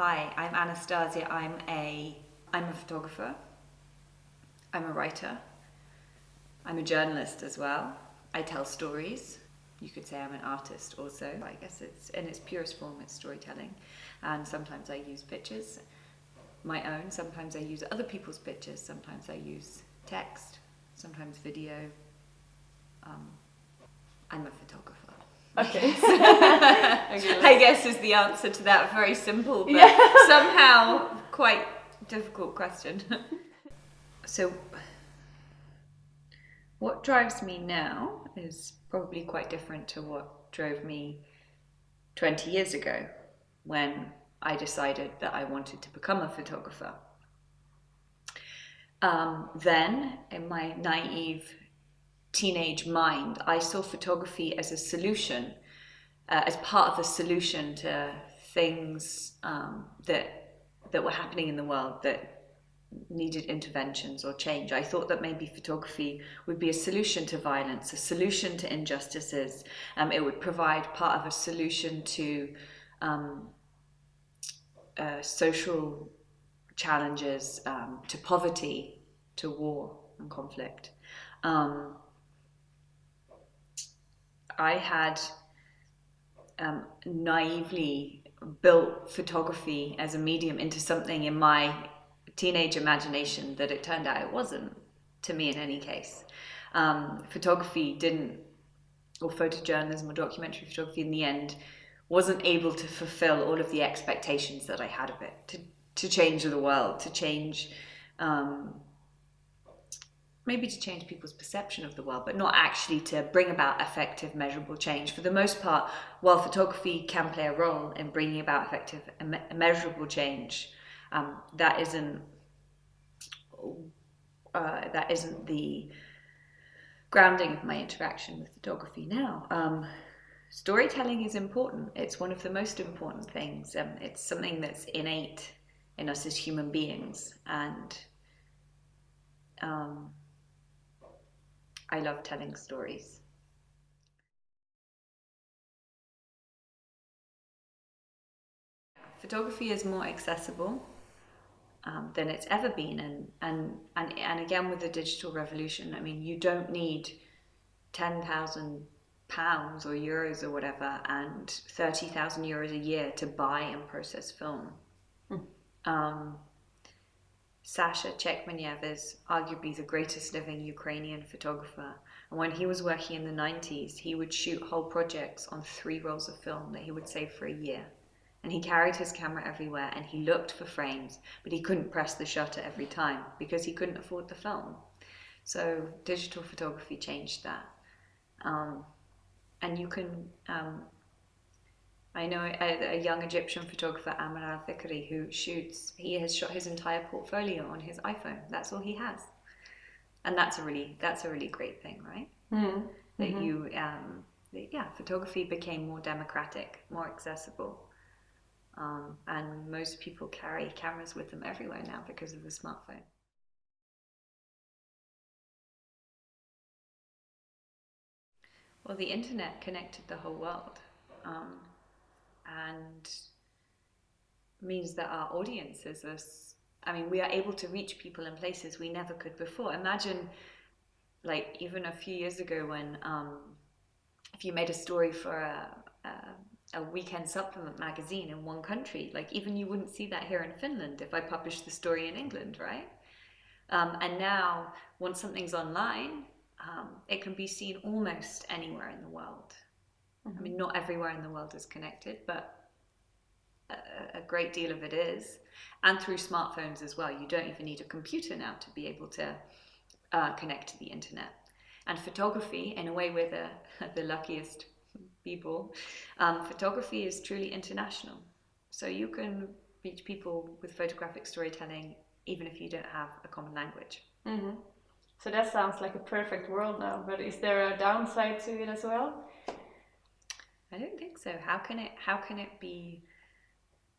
Hi, I'm Anastasia. I'm a photographer. I'm a writer. I'm a journalist as well. I tell stories. You could say I'm an artist also. I guess it's in its purest form, it's storytelling. And sometimes I use pictures, my own. Sometimes I use other people's pictures. Sometimes I use text. Sometimes video. I'm a photographer. Okay. I guess is the answer to that very simple but somehow quite difficult question. So what drives me now is probably quite different to what drove me 20 years ago when I decided that I wanted to become a photographer. Then, in my naive teenage mind, I saw photography as a solution, as part of the solution to things that were happening in the world that needed interventions or change. I thought that maybe photography would be a solution to violence, a solution to injustices. It would provide part of a solution to social challenges, to poverty, to war and conflict. I had naively built photography as a medium into something in my teenage imagination that it turned out it wasn't, to me in any case. Photography didn't, or photojournalism or documentary photography in the end, wasn't able to fulfill all of the expectations that I had of it, to change the world, to change, maybe to change people's perception of the world, but not actually to bring about effective, measurable change. For the most part, while photography can play a role in bringing about effective, measurable change, that isn't the grounding of my interaction with photography now. Storytelling is important. It's one of the most important things. It's something that's innate in us as human beings, and I love telling stories. Photography is more accessible than it's ever been, and again with the digital revolution, I mean, you don't need £10,000 or euros or whatever and 30,000 euros a year to buy and process film. Sasha Chekmanev is arguably the greatest living Ukrainian photographer. And when he was working in the 90s, he would shoot whole projects on 3 rolls of film that he would save for a year. And he carried his camera everywhere and he looked for frames, but he couldn't press the shutter every time because he couldn't afford the film. So digital photography changed that. And you can... I know a young Egyptian photographer, Amr al-Fikri, he has shot his entire portfolio on his iPhone. That's all he has. And that's a really great thing, right? Mm-hmm. That photography became more democratic, more accessible. And most people carry cameras with them everywhere now because of the smartphone. Well, the internet connected the whole world. And means that our audiences we are able to reach people in places we never could before. Imagine, like, even a few years ago when if you made a story for a weekend supplement magazine in one country, like, even you wouldn't see that here in Finland if I published the story in England, right? And now, once something's online, it can be seen almost anywhere in the world. I mean, not everywhere in the world is connected, but a great deal of it is. And through smartphones as well. You don't even need a computer now to be able to connect to the internet. And photography, in a way, we're the luckiest people. Photography is truly international. So you can reach people with photographic storytelling even if you don't have a common language. Mm-hmm. So that sounds like a perfect world now, but is there a downside to it as well? I don't think so. How can it be?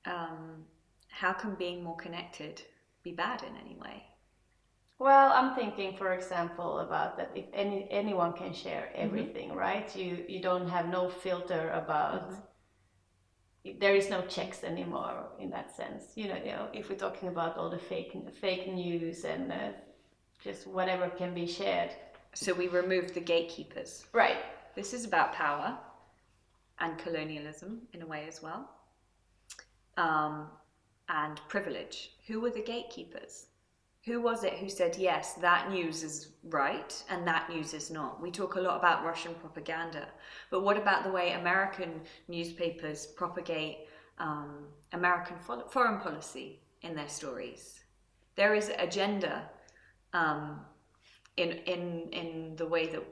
How can being more connected be bad in any way? Well, I'm thinking, for example, about that if anyone can share everything, right? You don't have no filter about there is no checks anymore in that sense. If we're talking about all the fake news and just whatever can be shared. So we removed the gatekeepers. Right. This is about power and colonialism in a way as well. And privilege. Who were the gatekeepers? Who was it who said, yes, that news is right and that news is not? We talk a lot about Russian propaganda, but what about the way American newspapers propagate American foreign policy in their stories? There is agenda in the way that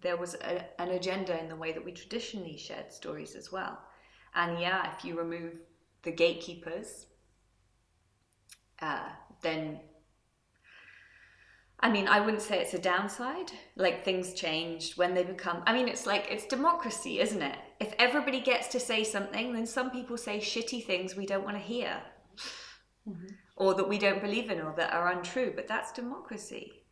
there was an agenda in the way that we traditionally shared stories as well. And yeah, if you remove the gatekeepers, then I mean, I wouldn't say it's a downside. Like, things changed when they become, I mean, it's democracy, isn't it? If everybody gets to say something, then some people say shitty things we don't want to hear, or that we don't believe in, or that are untrue, but that's democracy.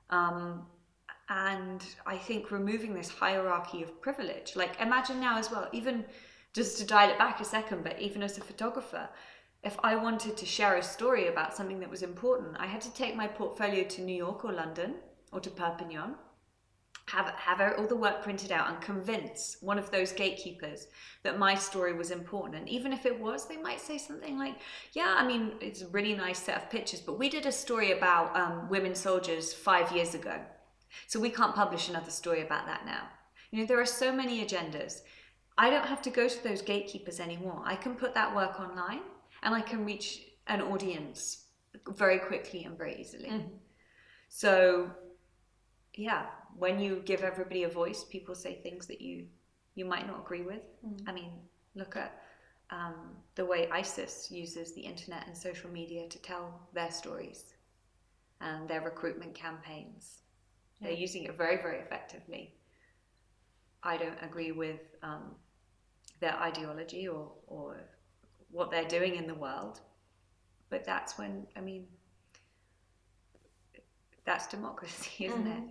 And I think removing this hierarchy of privilege, like, imagine now as well, even just to dial it back a second, but even as a photographer, if I wanted to share a story about something that was important, I had to take my portfolio to New York or London or to Perpignan, have all the work printed out and convince one of those gatekeepers that my story was important. And even if it was, they might say something like, yeah, I mean, it's a really nice set of pictures, but we did a story about women soldiers 5 years ago, so we can't publish another story about that now. There are so many agendas. I don't have to go to those gatekeepers anymore. I can put that work online and I can reach an audience very quickly and very easily. So, yeah, when you give everybody a voice, people say things that you might not agree with. I mean, look at the way ISIS uses the internet and social media to tell their stories and their recruitment campaigns. They're using it very, very effectively. I don't agree with their ideology or what they're doing in the world, but that's when, I mean, that's democracy, isn't it?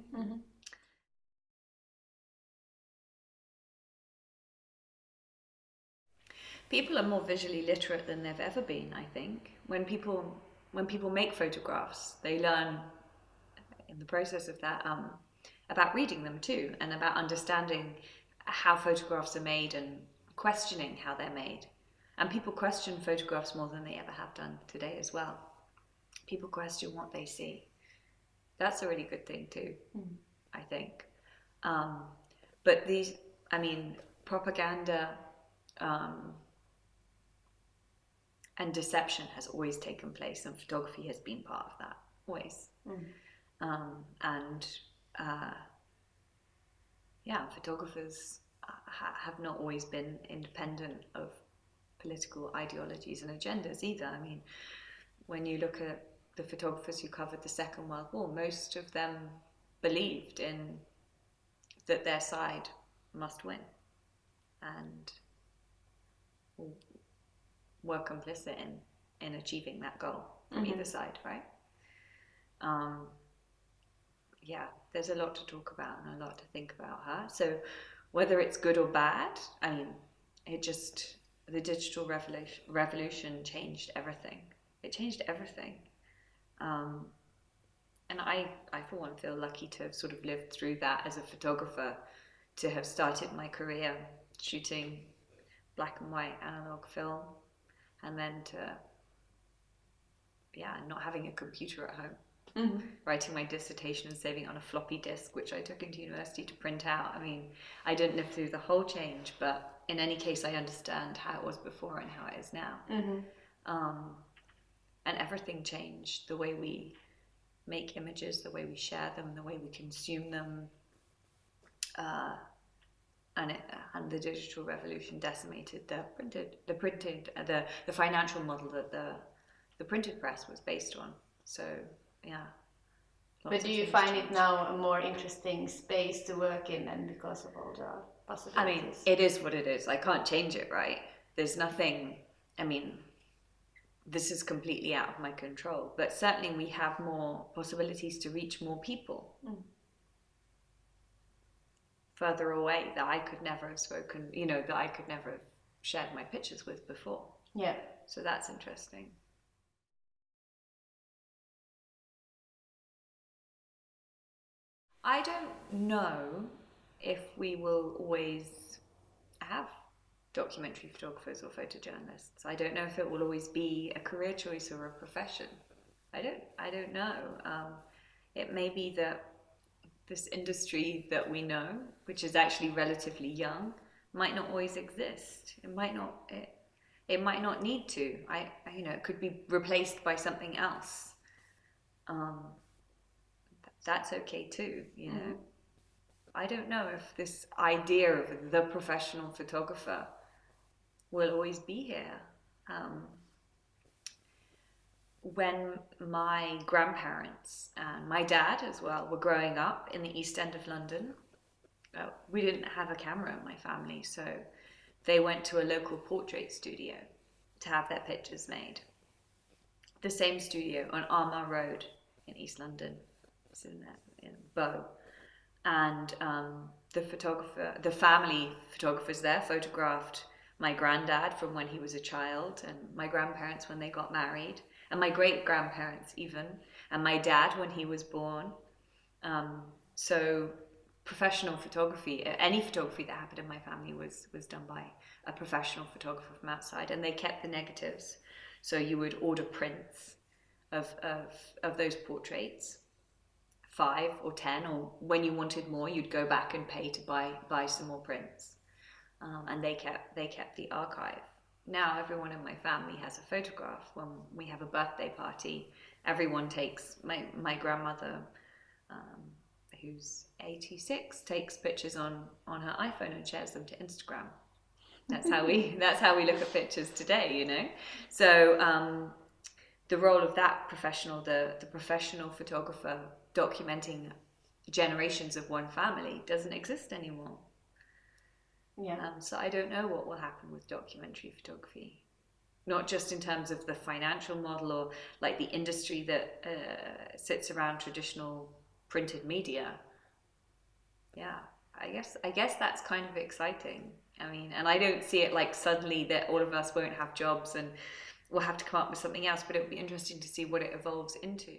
People are more visually literate than they've ever been, I think. When people make photographs, they learn in the process of that about reading them too, and about understanding how photographs are made and questioning how they're made. And people question photographs more than they ever have done today as well. People question what they see. That's a really good thing too, I think. But these, I mean, propaganda and deception has always taken place, and photography has been part of that, always. Photographers have not always been independent of political ideologies and agendas either. I mean, when you look at the photographers who covered the Second World War, most of them believed in that their side must win and were complicit in achieving that goal from either side, right? There's a lot to talk about and a lot to think about her. So whether it's good or bad, I mean, the digital revolution changed everything. It changed everything. And I, for one, feel lucky to have sort of lived through that as a photographer, to have started my career shooting black and white analog film, and then to, not having a computer at home, writing my dissertation and saving it on a floppy disk, which I took into university to print out. I mean, I didn't live through the whole change, but in any case, I understand how it was before and how it is now. And everything changed, the way we make images, the way we share them, the way we consume them. And the digital revolution decimated the financial model that the printed press was based on. So yeah. But do you find it now a more interesting space to work in, and because of all the possibilities? I mean, it is what it is. I can't change it, right? There's nothing. I mean, this is completely out of my control. But certainly, we have more possibilities to reach more people. Further away, that I could never have spoken, that I could never have shared my pictures with before. Yeah. So that's interesting. I don't know if we will always have documentary photographers or photojournalists. I don't know if it will always be a career choice or a profession. I don't know. It may be that this industry that we know, which is actually relatively young, might not always exist. It might not need to. It could be replaced by something else. Um, that's okay too. I don't know if this idea of the professional photographer will always be here. Um, when my grandparents and my dad as well were growing up in the East End of London, we didn't have a camera in my family, so they went to a local portrait studio to have their pictures made. The same studio on Armagh Road in East London. It's in Bow. And the family photographers there photographed my granddad from when he was a child, and my grandparents when they got married, and my great grandparents even, and my dad when he was born. So professional photography, any photography that happened in my family was done by a professional photographer from outside, and they kept the negatives. So you would order prints of those portraits, 5 or 10, or when you wanted more, you'd go back and pay to buy some more prints. And they kept the archive. Now everyone in my family has a photograph. When we have a birthday party, everyone takes my grandmother, who's 86, takes pictures on her iPhone and shares them to Instagram. That's how we look at pictures today. So the role of that professional, the professional photographer documenting generations of one family, doesn't exist anymore. Yeah. So I don't know what will happen with documentary photography, not just in terms of the financial model or like the industry that sits around traditional printed media. Yeah, I guess that's kind of exciting. I mean, and I don't see it like suddenly that all of us won't have jobs and we'll have to come up with something else, but it would be interesting to see what it evolves into.